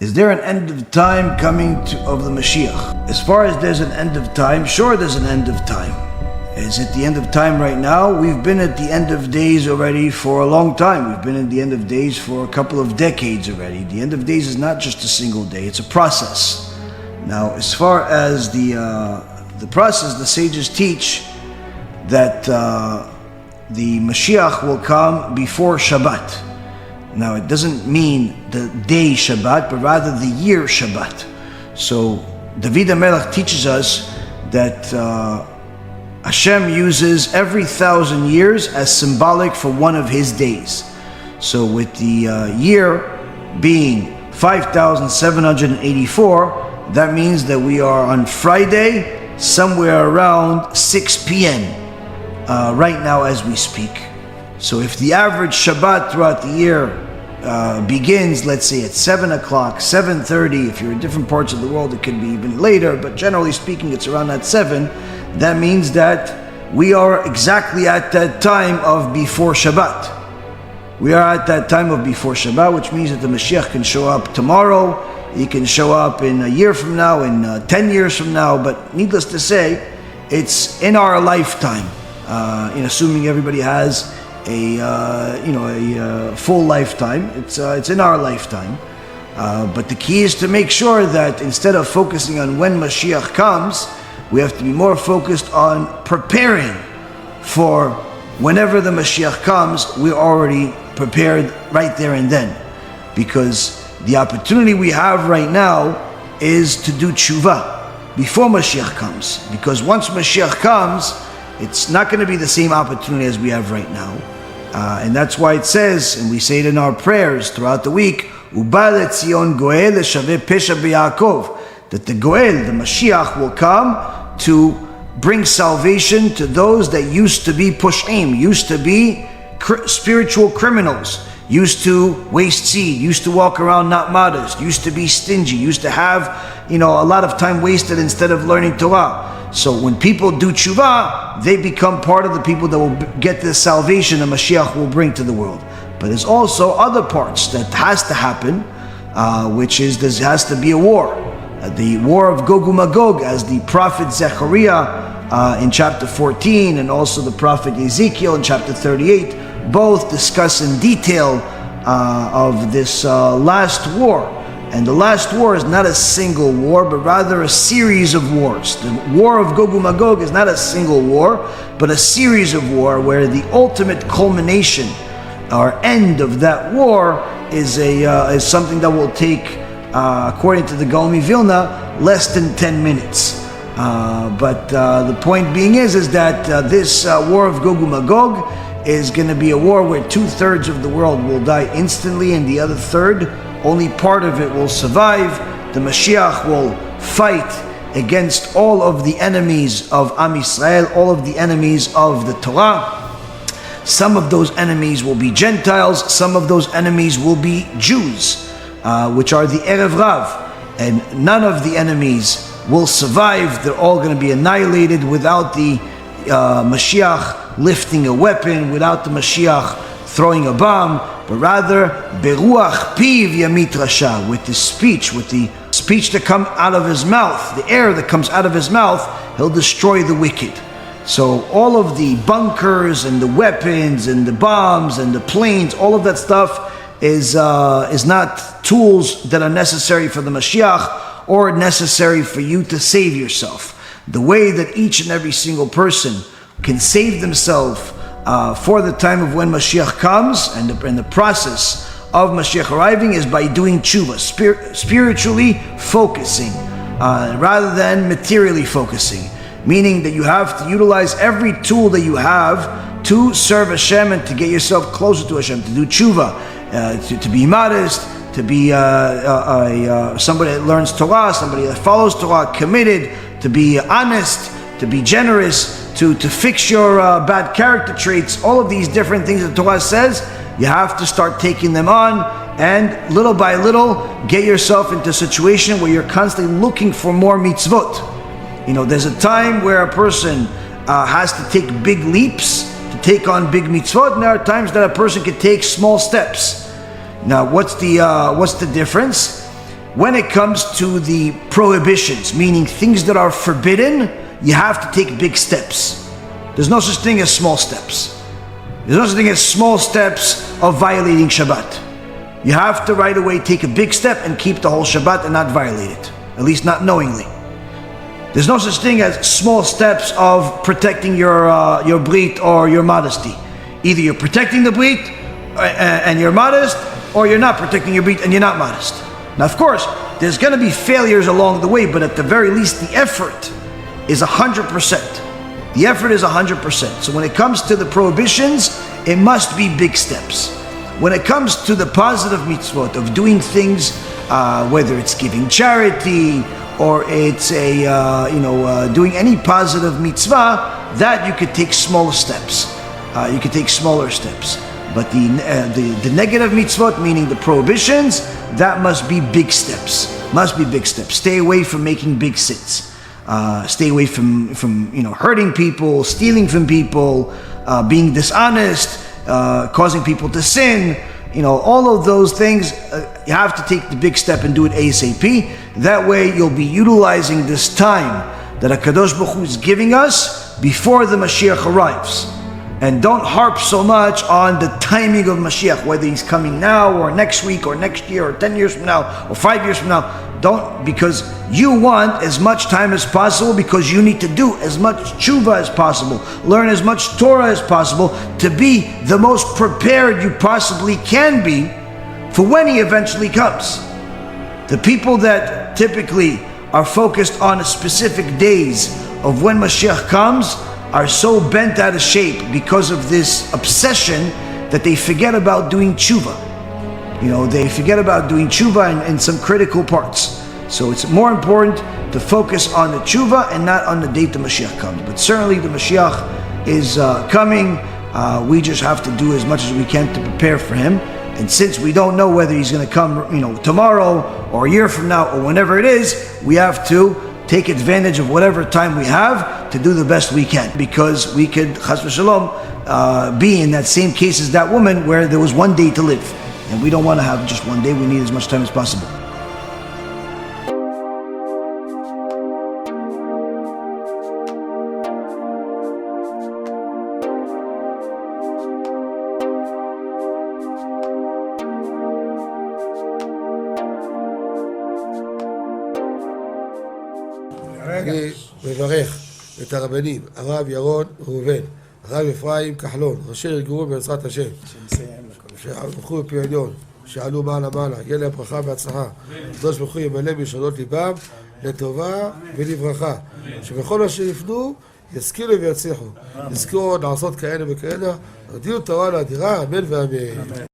Is there an end of time coming of the Mashiach? As far as there's an end of time, sure there's an end of time. Is it the end of time right now? We've been at the end of days already for a long time. We've been at the end of days for a couple of decades already. The end of days is not just a single day, it's a process. Now, as far as the process, the sages teach that the Mashiach will come before Shabbat. Now, it doesn't mean the day Shabbat, but rather the year Shabbat. So, David HaMelech teaches us that Hashem uses every 1,000 years as symbolic for one of His days. So, with the year being 5,784, that means that we are on Friday, somewhere around 6 p.m. Right now as we speak. So if the average Shabbat throughout the year begins, let's say at 7 o'clock, 7:30, if you're in different parts of the world it could be even later, but generally speaking it's around that 7, that means that we are exactly at that time of before Shabbat. We are at that time of before Shabbat, which means that the Mashiach can show up tomorrow, he can show up in a year from now, in 10 years from now, but needless to say, it's in our lifetime, assuming everybody has a full lifetime. It's in our lifetime, but the key is to make sure that instead of focusing on when Mashiach comes, we have to be more focused on preparing for whenever the Mashiach comes. We're already prepared right there and then, because the opportunity we have right now is to do teshuvah before Mashiach comes, because once Mashiach comes, it's not going to be the same opportunity as we have right now. And that's why it says, and we say it in our prayers throughout the week, Uba leTzion Goel leshaveh pesha b'Yaakov, that the Goel, the Mashiach, will come to bring salvation to those that used to be push'im, used to be spiritual criminals, used to waste seed, used to walk around not modest, used to be stingy, used to have, a lot of time wasted instead of learning Torah. So when people do teshuvah, they become part of the people that will get the salvation the Mashiach will bring to the world. But there's also other parts that has to happen, which is there has to be a war. The war of Gog and Magog, as the prophet Zechariah in chapter 14 and also the prophet Ezekiel in chapter 38 both discuss in detail of this last war. And the last war is not a single war, but rather a series of wars. The war of Gog and Magog is not a single war, but a series of war where the ultimate culmination or end of that war is something that will take, according to the Gaon Vilna, less than 10 minutes. But the point being is that this war of Gog and Magog is going to be a war where 2/3 of the world will die instantly, and the other third, only part of it will survive. The Mashiach will fight against all of the enemies of Am Yisrael, all of the enemies of the Torah. Some of those enemies will be Gentiles, some of those enemies will be Jews, which are the Erev Rav, and none of the enemies will survive. They're all going to be annihilated without the Mashiach lifting a weapon, without the Mashiach throwing a bomb, but rather beruach piv yamit rasha, with the speech that comes out of his mouth, the air that comes out of his mouth, he'll destroy the wicked. So all of the bunkers and the weapons and the bombs and the planes, all of that stuff is not tools that are necessary for the Mashiach or necessary for you to save yourself. The way that each and every single person can save themselves for the time of when Mashiach comes, and the process of Mashiach arriving is by doing teshuvah, spiritually focusing, rather than materially focusing. Meaning that you have to utilize every tool that you have to serve Hashem and to get yourself closer to Hashem, to do teshuvah, to be modest, to be somebody that learns Torah, somebody that follows Torah, committed, to be honest, to be generous, to fix your bad character traits. All of these different things that Torah says, you have to start taking them on, and little by little get yourself into a situation where you're constantly looking for more mitzvot. There's a time where a person has to take big leaps to take on big mitzvot, and there are times that a person can take small steps. Now, what's the difference? when it comes to the prohibitions, meaning things that are forbidden, you have to take big steps. There's no such thing as small steps. There's no such thing as small steps of violating Shabbat. You have to right away take a big step and keep the whole Shabbat and not violate it, at least not knowingly. There's no such thing as small steps of protecting your brit or your modesty. Either you're protecting the brit and you're modest, or you're not protecting your brit and you're not modest. Now, of course, there's going to be failures along the way, but at the very least, the effort is 100%. The effort is 100%. So when it comes to the prohibitions, it must be big steps. When it comes to the positive mitzvot of doing things, whether it's giving charity or it's doing any positive mitzvah, that you could take smaller steps. You could take smaller steps. But the negative mitzvot, meaning the prohibitions, that must be big steps. Must be big steps. Stay away from making big sins. Stay away from hurting people, stealing from people, being dishonest, causing people to sin. All of those things, you have to take the big step and do it ASAP. That way you'll be utilizing this time that HaKadosh Baruch Hu is giving us before the Mashiach arrives. And don't harp so much on the timing of Mashiach, whether he's coming now or next week or next year or 10 years from now or 5 years from now. Don't, because you want as much time as possible, because you need to do as much teshuvah as possible, learn as much Torah as possible to be the most prepared you possibly can be for when he eventually comes. The people that typically are focused on specific days of when Mashiach comes are so bent out of shape because of this obsession that they forget about doing teshuvah. They forget about doing teshuvah in some critical parts. So it's more important to focus on the teshuvah and not on the date the Mashiach comes. But certainly the Mashiach is coming. We just have to do as much as we can to prepare for him. And since we don't know whether he's going to come, tomorrow or a year from now or whenever it is, we have to take advantage of whatever time we have to do the best we can, because we could, chas v'shalom, be in that same case as that woman where there was one day to live. And we don't want to have just one day. We need as much time as possible. אני מברך את הרבנים, הרב ירון ראובן, הרב אפרים כחלון, ראשי ארגון בעזרת השם, שהלכו בפי עליון, שעלו מעלה, יהיה להם ברכה והצלחה. הקדוש ברוך הוא ימלא בישועות ליבם לטובה ולברכה, שבכל מה שיפנו ישכילו ויצליחו, יזכו לעשות כאלה וכאלה, הודיעו תורה לאדירה, אמן ואמן.